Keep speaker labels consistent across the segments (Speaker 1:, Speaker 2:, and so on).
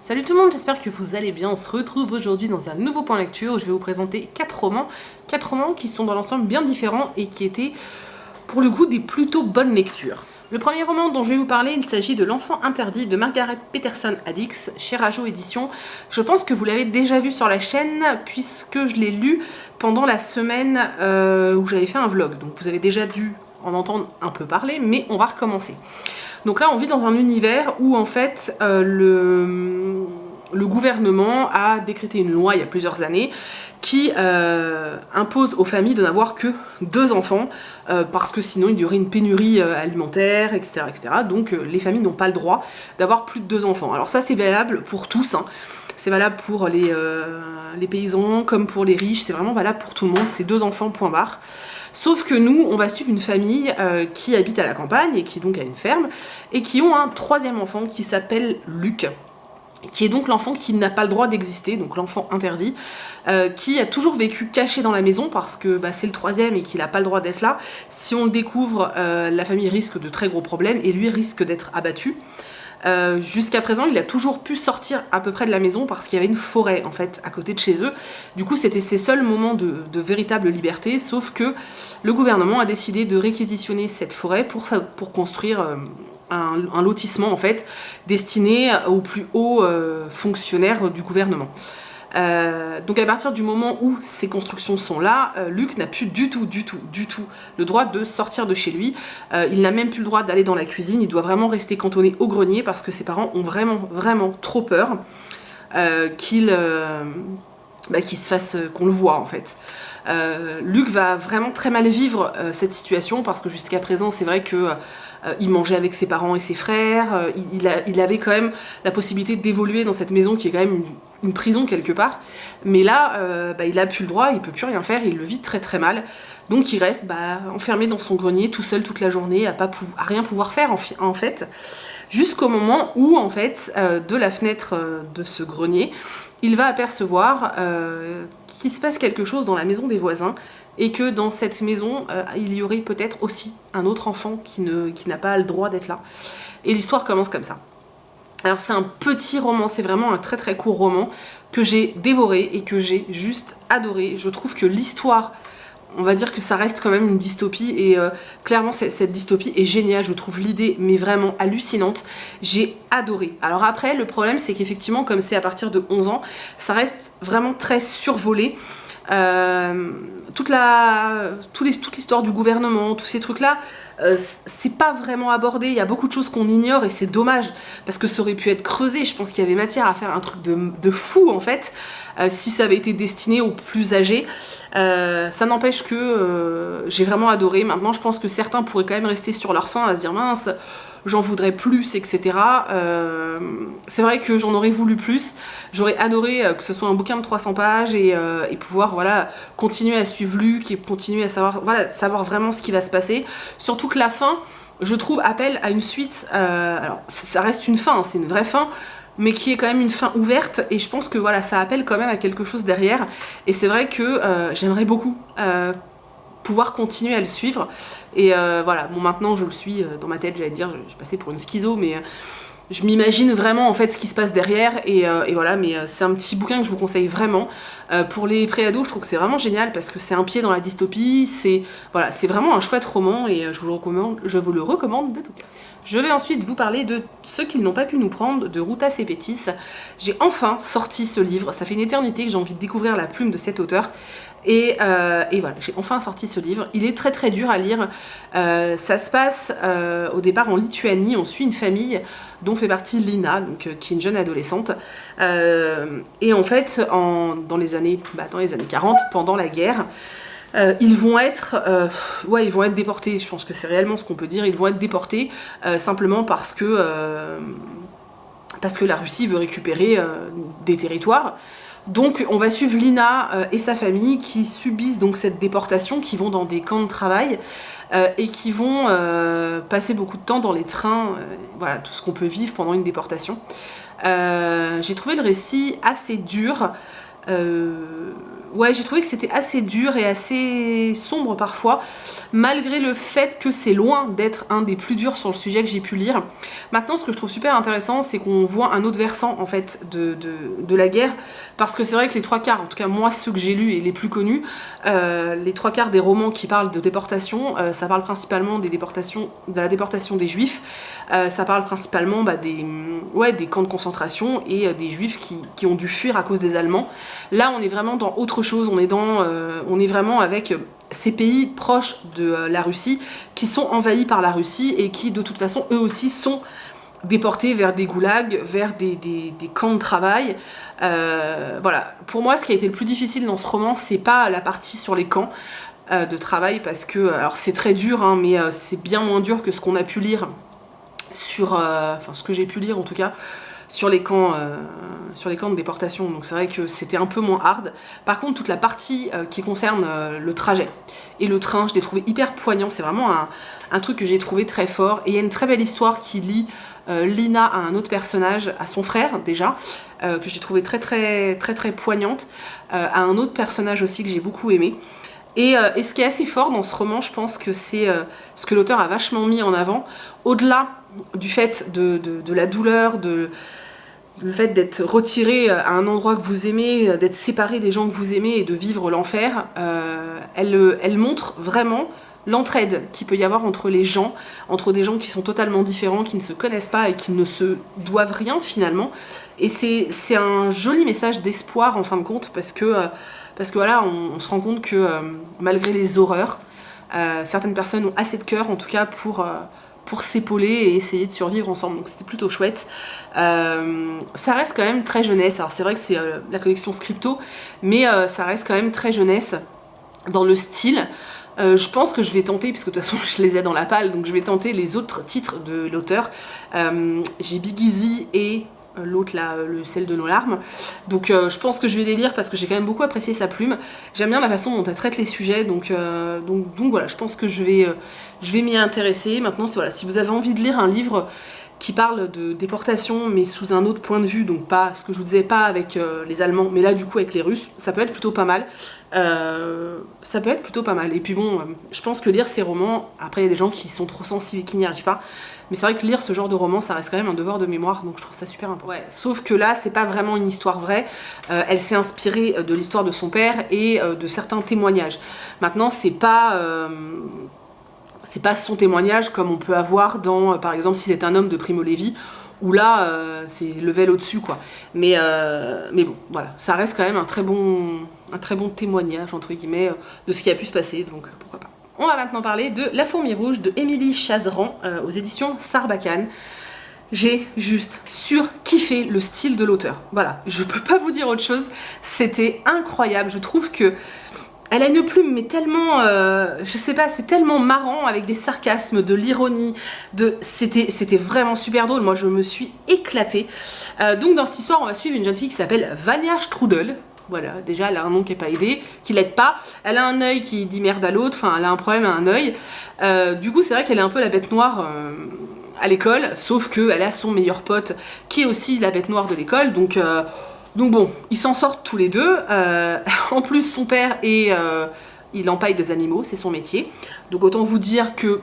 Speaker 1: Salut tout le monde, j'espère que vous allez bien. On se retrouve aujourd'hui dans un nouveau point lecture où je vais vous présenter 4 romans. 4 romans qui sont dans l'ensemble bien différents et qui étaient pour le coup des plutôt bonnes lectures. Le premier roman dont je vais vous parler, il s'agit de L'Enfant Interdit de Margaret Peterson Haddix, chez Rajo Éditions. Je pense que vous l'avez déjà vu sur la chaîne puisque je l'ai lu pendant la semaine où j'avais fait un vlog. Donc vous avez déjà dû en entendre un peu parler, mais on va recommencer. Donc là, on vit dans un univers où en fait le gouvernement a décrété une loi il y a plusieurs années qui impose aux familles de n'avoir que 2 enfants parce que sinon il y aurait une pénurie alimentaire, etc. etc. Donc les familles n'ont pas le droit d'avoir plus de 2 enfants. Alors ça, c'est valable pour tous, hein. C'est valable pour les paysans comme pour les riches, c'est vraiment valable pour tout le monde, c'est 2 enfants, point barre. Sauf que nous, on va suivre une famille qui habite à la campagne et qui donc a une ferme et qui ont un 3e enfant qui s'appelle Luc, qui est donc l'enfant qui n'a pas le droit d'exister, donc l'enfant interdit, qui a toujours vécu caché dans la maison parce que c'est le 3e et qu'il n'a pas le droit d'être là. Si on le découvre, la famille risque de très gros problèmes et lui risque d'être abattu. Jusqu'à présent, il a toujours pu sortir à peu près de la maison parce qu'il y avait une forêt en fait à côté de chez eux. Du coup, c'était ses seuls moments de véritable liberté, sauf que le gouvernement a décidé de réquisitionner cette forêt pour construire un lotissement en fait destiné aux plus hauts fonctionnaires du gouvernement. Donc à partir du moment où ces constructions sont là, Luc n'a plus du tout le droit de sortir de chez lui. Il n'a même plus le droit d'aller dans la cuisine, il doit vraiment rester cantonné au grenier parce que ses parents ont vraiment trop peur qu'il se fasse, qu'on le voit en fait. Luc va vraiment très mal vivre cette situation parce que jusqu'à présent c'est vrai que il mangeait avec ses parents et ses frères, il avait quand même la possibilité d'évoluer dans cette maison qui est quand même une prison quelque part, mais là il a plus le droit, il peut plus rien faire, il le vit très mal, donc il reste enfermé dans son grenier tout seul toute la journée, à rien pouvoir faire en fait, jusqu'au moment où en fait de la fenêtre de ce grenier, il va apercevoir qu'il se passe quelque chose dans la maison des voisins et que dans cette maison, il y aurait peut-être aussi un autre enfant qui n'a pas le droit d'être là. Et l'histoire commence comme ça. Alors c'est un petit roman, c'est vraiment un très court roman que j'ai dévoré et que j'ai juste adoré. Je trouve que l'histoire, on va dire que ça reste quand même une dystopie et clairement cette dystopie est géniale, je trouve l'idée mais vraiment hallucinante, j'ai adoré. Alors après le problème c'est qu'effectivement comme c'est à partir de 11 ans, ça reste vraiment très survolé. Toute l'histoire du gouvernement, tous ces trucs là, c'est pas vraiment abordé, il y a beaucoup de choses qu'on ignore et c'est dommage parce que ça aurait pu être creusé, je pense qu'il y avait matière à faire un truc de fou en fait, si ça avait été destiné aux plus âgés. Ça n'empêche que j'ai vraiment adoré. Maintenant je pense que certains pourraient quand même rester sur leur faim à se dire mince, j'en voudrais plus, etc. C'est vrai que j'en aurais voulu plus. J'aurais adoré que ce soit un bouquin de 300 pages et pouvoir continuer à suivre Luc et continuer à savoir vraiment ce qui va se passer. Surtout que la fin, je trouve, appelle à une suite. Alors, ça reste une fin, c'est une vraie fin, mais qui est quand même une fin ouverte. Et je pense que ça appelle quand même à quelque chose derrière. Et c'est vrai que j'aimerais beaucoup pouvoir continuer à le suivre et bon maintenant je le suis dans ma tête, j'allais dire, je passais pour une schizo, mais je m'imagine vraiment en fait ce qui se passe derrière et voilà, mais c'est un petit bouquin que je vous conseille vraiment pour les pré-ados. Je trouve que c'est vraiment génial parce que c'est un pied dans la dystopie, c'est vraiment un chouette roman et je vous le recommande de tout cœur. Je vais ensuite vous parler de Ceux qui n'ont pas pu nous prendre de Ruta Sepetys. J'ai enfin sorti ce livre, ça fait une éternité que j'ai envie de découvrir la plume de cet auteur. Et voilà, j'ai enfin sorti ce livre. Il est très dur à lire. Ça se passe au départ en Lituanie. On suit une famille dont fait partie Lina, donc, qui est une jeune adolescente. Et en fait, dans les années 40, pendant la guerre, ils vont être déportés. Je pense que c'est réellement ce qu'on peut dire. Ils vont être déportés simplement parce que la Russie veut récupérer des territoires. Donc on va suivre Lina et sa famille qui subissent donc cette déportation, qui vont dans des camps de travail et qui vont passer beaucoup de temps dans les trains, tout ce qu'on peut vivre pendant une déportation. J'ai trouvé le récit assez dur. ouais, j'ai trouvé que c'était assez dur et assez sombre parfois, malgré le fait que c'est loin d'être un des plus durs sur le sujet que j'ai pu lire. Maintenant, ce que je trouve super intéressant, c'est qu'on voit un autre versant en fait de la guerre, parce que c'est vrai que les trois quarts, en tout cas moi ceux que j'ai lus et les plus connus, les trois quarts des romans qui parlent de déportation, ça parle principalement des déportations, de la déportation des juifs, ça parle principalement des camps de concentration et des juifs qui ont dû fuir à cause des Allemands. Là on est vraiment dans autre chose, on est vraiment avec ces pays proches de la Russie qui sont envahis par la Russie et qui de toute façon eux aussi sont déportés vers des goulags, vers des camps de travail. Voilà, pour moi ce qui a été le plus difficile dans ce roman, c'est pas la partie sur les camps de travail, parce que, alors c'est très dur, hein, mais c'est bien moins dur que ce qu'on a pu lire sur, enfin ce que j'ai pu lire en tout cas, sur les camps de déportation, donc c'est vrai que c'était un peu moins hard. Par contre, toute la partie qui concerne le trajet et le train, je l'ai trouvé hyper poignant, c'est vraiment un truc que j'ai trouvé très fort, et il y a une très belle histoire qui lie Lina à un autre personnage, à son frère déjà, que j'ai trouvé très poignante, à un autre personnage aussi que j'ai beaucoup aimé. Et ce qui est assez fort dans ce roman, je pense que c'est ce que l'auteur a vachement mis en avant, au-delà du fait de la douleur, le fait d'être retiré à un endroit que vous aimez, d'être séparé des gens que vous aimez et de vivre l'enfer, elle montre vraiment l'entraide qu'il peut y avoir entre les gens, entre des gens qui sont totalement différents, qui ne se connaissent pas et qui ne se doivent rien finalement. Et c'est un joli message d'espoir en fin de compte, parce que voilà, on se rend compte que malgré les horreurs, certaines personnes ont assez de cœur en tout cas pour s'épauler et essayer de survivre ensemble, donc c'était plutôt chouette. Ça reste quand même très jeunesse, alors c'est vrai que c'est la collection Scripto, mais ça reste quand même très jeunesse dans le style. Je pense que je vais tenter, puisque de toute façon je les ai dans la palle, donc je vais tenter les autres titres de l'auteur. J'ai Big Easy et l'autre là, celle de nos larmes, donc je pense que je vais les lire parce que j'ai quand même beaucoup apprécié sa plume. J'aime bien la façon dont elle traite les sujets, donc voilà, je pense que je vais m'y intéresser. Maintenant, voilà, si vous avez envie de lire un livre qui parle de déportation mais sous un autre point de vue, donc pas ce que je vous disais, pas avec les Allemands, mais là du coup avec les Russes, ça peut être plutôt pas mal. Et puis bon, je pense que lire ces romans, après il y a des gens qui sont trop sensibles et qui n'y arrivent pas, mais c'est vrai que lire ce genre de roman, ça reste quand même un devoir de mémoire, donc je trouve ça super important. Ouais, sauf que là, c'est pas vraiment une histoire vraie, elle s'est inspirée de l'histoire de son père et de certains témoignages. Maintenant, c'est pas son témoignage comme on peut avoir dans, par exemple, Si c'est un homme de Primo Levi, où là, c'est level au-dessus, quoi. Mais bon, voilà, ça reste quand même un très bon témoignage, entre guillemets, de ce qui a pu se passer, donc pourquoi pas. On va maintenant parler de La fourmi rouge de Émilie Chazeran, aux éditions Sarbacane. J'ai juste surkiffé le style de l'auteur. Voilà, je peux pas vous dire autre chose, c'était incroyable. Je trouve que elle a une plume, mais tellement, je sais pas, c'est tellement marrant, avec des sarcasmes, de l'ironie, c'était vraiment super drôle. Moi, je me suis éclatée. Donc, dans cette histoire, on va suivre une jeune fille qui s'appelle Vania Strudel. Voilà, déjà, elle a un nom qui n'est pas aidé, qui l'aide pas. Elle a un œil qui dit merde à l'autre, enfin, elle a un problème à un œil. Du coup, c'est vrai qu'elle est un peu la bête noire à l'école, sauf qu'elle a son meilleur pote, qui est aussi la bête noire de l'école, donc bon, ils s'en sortent tous les deux. En plus, son père il empaille des animaux, c'est son métier. Donc autant vous dire que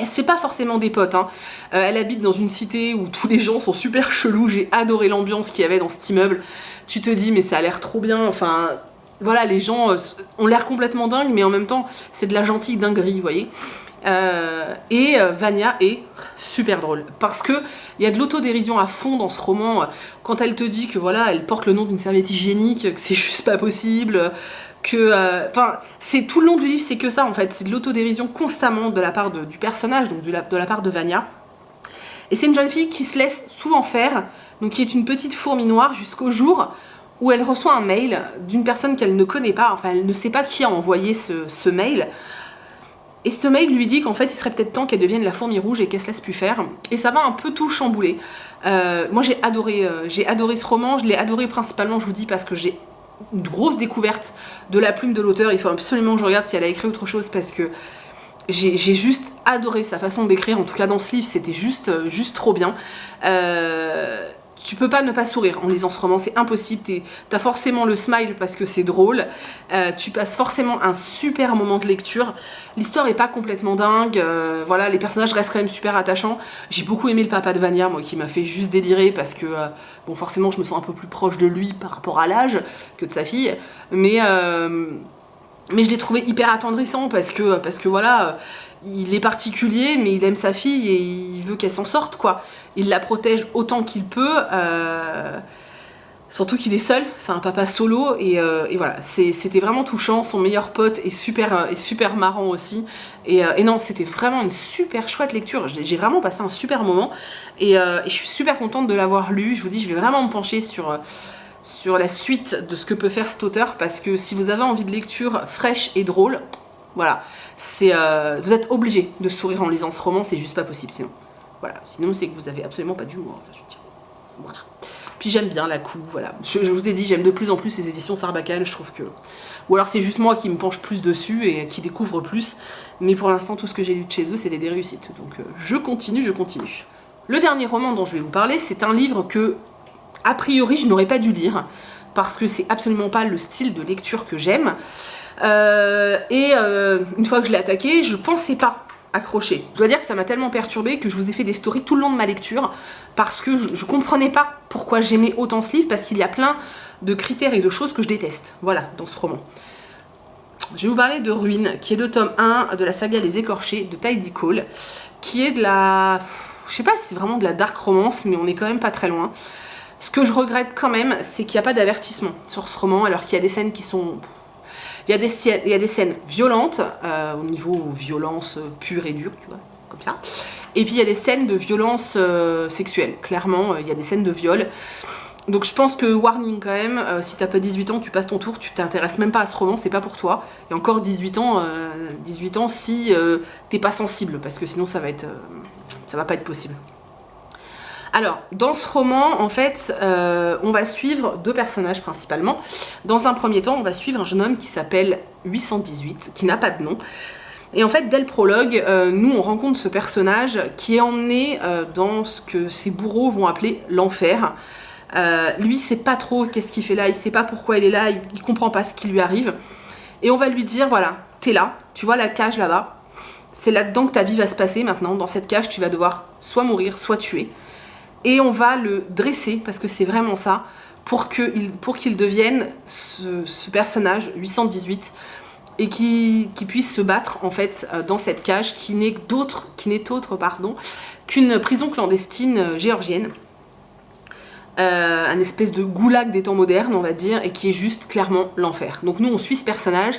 Speaker 1: c'est pas forcément des potes, hein. Elle habite dans une cité où tous les gens sont super chelous. J'ai adoré l'ambiance qu'il y avait dans cet immeuble. Tu te dis mais ça a l'air trop bien, enfin voilà, les gens ont l'air complètement dingues, mais en même temps c'est de la gentille dinguerie, vous voyez. Vania est super drôle, parce que il y a de l'autodérision à fond dans ce roman, quand elle te dit que voilà, elle porte le nom d'une serviette hygiénique, que c'est juste pas possible, que enfin c'est tout le long du livre, c'est que ça en fait, c'est de l'autodérision constamment de la part du personnage, donc de la part de Vania. Et c'est une jeune fille qui se laisse souvent faire, donc qui est une petite fourmi noire, jusqu'au jour où elle reçoit un mail d'une personne qu'elle ne connaît pas, enfin elle ne sait pas qui a envoyé ce mail. Et ce mail lui dit qu'en fait, il serait peut-être temps qu'elle devienne la fourmi rouge et qu'elle se laisse plus faire. Et ça va un peu tout chambouler. Moi, j'ai adoré ce roman. Je l'ai adoré principalement, je vous dis, parce que j'ai une grosse découverte de la plume de l'auteur. Il faut absolument que je regarde si elle a écrit autre chose, parce que j'ai juste adoré sa façon d'écrire. En tout cas, dans ce livre, c'était juste trop bien. tu peux pas ne pas sourire en lisant ce roman, c'est impossible. T'as forcément le smile parce que c'est drôle. Tu passes forcément un super moment de lecture. L'histoire est pas complètement dingue. Voilà, les personnages restent quand même super attachants. J'ai beaucoup aimé le papa de Vanya, moi, qui m'a fait juste délirer parce que, bon, forcément, je me sens un peu plus proche de lui par rapport à l'âge que de sa fille. Mais je l'ai trouvé hyper attendrissant parce que voilà, il est particulier, mais il aime sa fille et il veut qu'elle s'en sorte, quoi. Il la protège autant qu'il peut, surtout qu'il est seul, c'est un papa solo, et voilà, c'était vraiment touchant. Son meilleur pote est super marrant aussi, et non, c'était vraiment une super chouette lecture. J'ai vraiment passé un super moment, et je suis super contente de l'avoir lu. Je vous dis, je vais vraiment me pencher sur la suite de ce que peut faire cet auteur, parce que si vous avez envie de lecture fraîche et drôle, voilà, vous êtes obligé de sourire en lisant ce roman, c'est juste pas possible sinon. Voilà, sinon c'est que vous avez absolument pas d'humour, je veux dire. Voilà. Puis j'aime bien la couve, voilà. Je vous ai dit, j'aime de plus en plus les éditions Sarbacane, je trouve que... Ou alors c'est juste moi qui me penche plus dessus et qui découvre plus, mais pour l'instant tout ce que j'ai lu de chez eux c'était des réussites, donc je continue. Le dernier roman dont je vais vous parler, c'est un livre que, a priori, je n'aurais pas dû lire, parce que c'est absolument pas le style de lecture que j'aime, une fois que je l'ai attaqué, je pensais pas accroché. Je dois dire que ça m'a tellement perturbée que je vous ai fait des stories tout le long de ma lecture parce que je comprenais pas pourquoi j'aimais autant ce livre, parce qu'il y a plein de critères et de choses que je déteste, voilà, dans ce roman. Je vais vous parler de Ruine, qui est le tome 1 de la saga Les Écorchés de Tidie Cole, qui est de la... je sais pas si c'est vraiment de la dark romance, mais on est quand même pas très loin. Ce que je regrette quand même, c'est qu'il n'y a pas d'avertissement sur ce roman, alors qu'il y a des scènes qui sont... Il y a des scènes violentes, au niveau violence pure et dure, tu vois, comme ça. Et puis il y a des scènes de violence sexuelle, clairement, il y a des scènes de viol. Donc je pense que, warning quand même, si t'as pas 18 ans, tu passes ton tour, tu t'intéresses même pas à ce roman, c'est pas pour toi. Et encore 18 ans si t'es pas sensible, parce que sinon ça va pas être possible. Alors, dans ce roman, en fait, on va suivre deux personnages principalement. Dans un premier temps, on va suivre un jeune homme qui s'appelle 818, qui n'a pas de nom. Et en fait, dès le prologue, nous, on rencontre ce personnage qui est emmené dans ce que ses bourreaux vont appeler l'enfer. Lui, il sait pas trop qu'est-ce qu'il fait là, il sait pas pourquoi il est là, il comprend pas ce qui lui arrive. Et on va lui dire, voilà, t'es là, tu vois la cage là-bas, c'est là-dedans que ta vie va se passer maintenant. Dans cette cage, tu vas devoir soit mourir, soit tuer. Et on va le dresser, parce que c'est vraiment ça, pour qu'il devienne ce personnage 818 et qui puisse se battre en fait dans cette cage qui n'est autre qu'une prison clandestine géorgienne, un espèce de goulag des temps modernes, on va dire, et qui est juste clairement l'enfer. Donc nous on suit ce personnage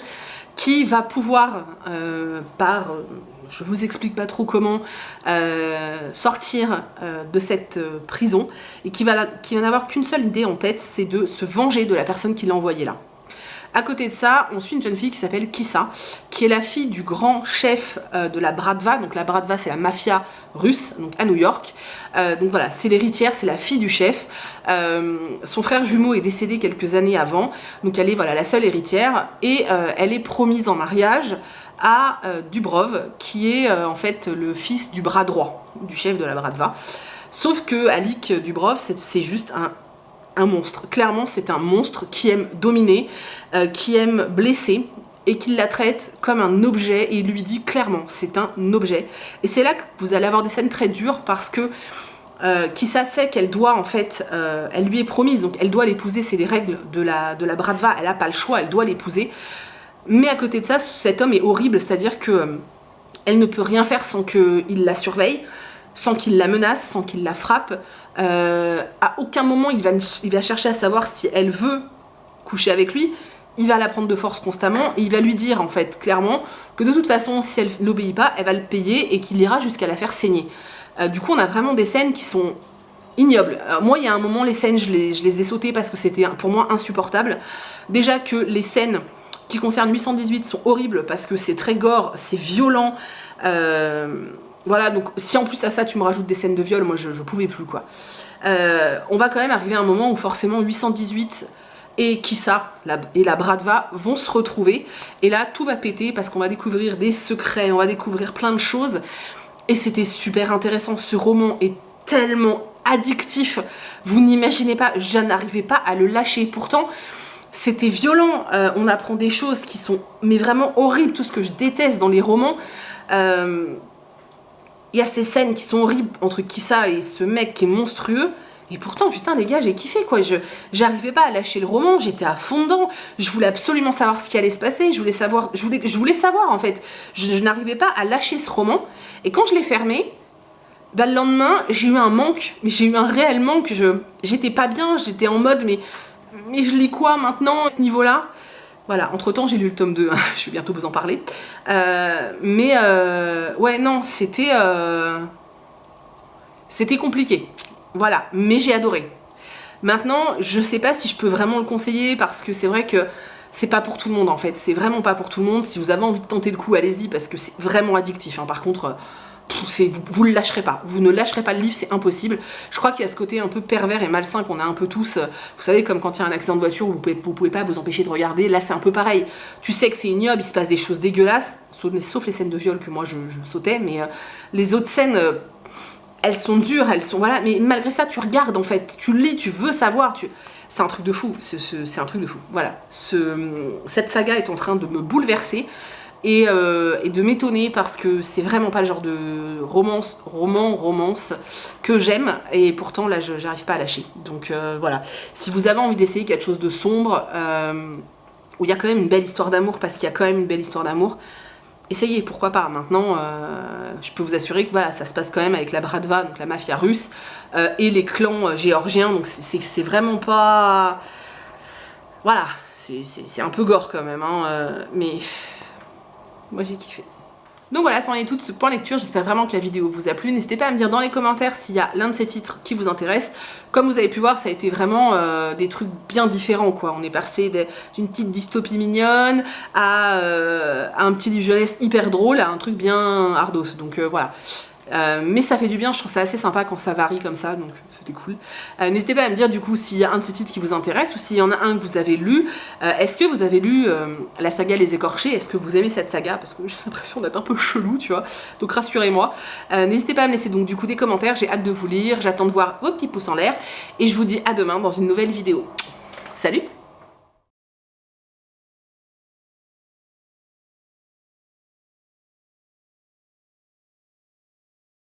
Speaker 1: qui va pouvoir je vous explique pas trop comment, sortir de cette prison, et qui va n'avoir qu'une seule idée en tête, c'est de se venger de la personne qui l'a envoyé là. À côté de ça, on suit une jeune fille qui s'appelle Kissa, qui est la fille du grand chef de la Bratva. Donc la Bratva, c'est la mafia russe, donc à New York. Donc voilà, c'est l'héritière, c'est la fille du chef. Son frère jumeau est décédé quelques années avant, donc elle est voilà, la seule héritière, et elle est promise en mariage à Dubrov, qui est en fait le fils du bras droit du chef de la Bratva. Sauf que Alik Dubrov, c'est juste un monstre. Clairement, c'est un monstre qui aime dominer, qui aime blesser, et qui la traite comme un objet, et il lui dit clairement, c'est un objet. Et c'est là que vous allez avoir des scènes très dures, parce que Kissa sait qu'elle doit, en fait, elle lui est promise, donc elle doit l'épouser, c'est les règles de la Bratva, elle n'a pas le choix, elle doit l'épouser. Mais à côté de ça, cet homme est horrible, c'est-à-dire que elle ne peut rien faire sans qu'il la surveille, sans qu'il la menace, sans qu'il la frappe. À aucun moment il va chercher à savoir si elle veut coucher avec lui. Il va la prendre de force constamment, et il va lui dire en fait clairement que de toute façon, si elle n'obéit pas, elle va le payer, et qu'il ira jusqu'à la faire saigner. Du coup, on a vraiment des scènes qui sont ignobles. Moi, il y a un moment, les scènes, je les ai sautées parce que c'était pour moi insupportable. Déjà que les scènes qui concernent 818 sont horribles parce que c'est très gore, c'est violent. Voilà, donc si en plus à ça tu me rajoutes des scènes de viol, moi je pouvais plus quoi. On va quand même arriver à un moment où forcément 818 et Kissa et la Bratva vont se retrouver, et là tout va péter parce qu'on va découvrir des secrets, on va découvrir plein de choses, et c'était super intéressant. Ce roman est tellement addictif. Vous n'imaginez pas, je n'arrivais pas à le lâcher. Pourtant, c'était violent. On apprend des choses qui sont mais vraiment horribles. Tout ce que je déteste dans les romans. Il y a ces scènes qui sont horribles entre Kissa et ce mec qui est monstrueux. Et pourtant, putain, les gars, j'ai kiffé, quoi. J'arrivais pas à lâcher le roman, j'étais à fond dedans. Je voulais absolument savoir ce qui allait se passer. Je voulais savoir, en fait. Je n'arrivais pas à lâcher ce roman. Et quand je l'ai fermé, bah, le lendemain, j'ai eu un manque. J'ai eu un réel manque. J'étais pas bien, j'étais en mode, mais je lis quoi maintenant à ce niveau-là? Voilà, entre-temps, j'ai lu le tome 2. Je vais bientôt vous en parler. Ouais, non, c'était compliqué. Voilà, mais j'ai adoré. Maintenant, je sais pas si je peux vraiment le conseiller parce que c'est vrai que c'est pas pour tout le monde en fait. C'est vraiment pas pour tout le monde. Si vous avez envie de tenter le coup, allez-y parce que c'est vraiment addictif. Hein. Par contre, vous le lâcherez pas. Vous ne lâcherez pas le livre, c'est impossible. Je crois qu'il y a ce côté un peu pervers et malsain qu'on a un peu tous. Vous savez, comme quand il y a un accident de voiture, vous pouvez pas vous empêcher de regarder. Là, c'est un peu pareil. Tu sais que c'est ignoble, il se passe des choses dégueulasses, sauf les scènes de viol que moi je sautais, mais les autres scènes. Elles sont dures, voilà, mais malgré ça, tu regardes en fait, tu lis, tu veux savoir, c'est un truc de fou, c'est un truc de fou, voilà. Cette saga est en train de me bouleverser et de m'étonner parce que c'est vraiment pas le genre de romance que j'aime et pourtant là, j'arrive pas à lâcher. Donc voilà, si vous avez envie d'essayer quelque chose de sombre, où il y a quand même une belle histoire d'amour, parce qu'il y a quand même une belle histoire d'amour, essayez, pourquoi pas. Maintenant, je peux vous assurer que voilà, ça se passe quand même avec la Bratva, donc la mafia russe, et les clans géorgiens, donc c'est vraiment pas... Voilà, c'est un peu gore quand même, hein, mais moi j'ai kiffé. Donc voilà, ça en est tout de ce point lecture, j'espère vraiment que la vidéo vous a plu. N'hésitez pas à me dire dans les commentaires s'il y a l'un de ces titres qui vous intéresse. Comme vous avez pu voir, ça a été vraiment des trucs bien différents, quoi. On est passé d'une petite dystopie mignonne à un petit livre jeunesse hyper drôle, à un truc bien hardos, donc voilà. Mais ça fait du bien, je trouve ça assez sympa quand ça varie comme ça, donc c'était cool. N'hésitez pas à me dire du coup s'il y a un de ces titres qui vous intéresse ou s'il y en a un que vous avez lu. Est-ce que vous avez lu la saga Les Écorchés? Est-ce que vous aimez cette saga? Parce que j'ai l'impression d'être un peu chelou, tu vois. Donc rassurez-moi. N'hésitez pas à me laisser donc du coup des commentaires, j'ai hâte de vous lire, j'attends de voir vos petits pouces en l'air. Et je vous dis à demain dans une nouvelle vidéo. Salut!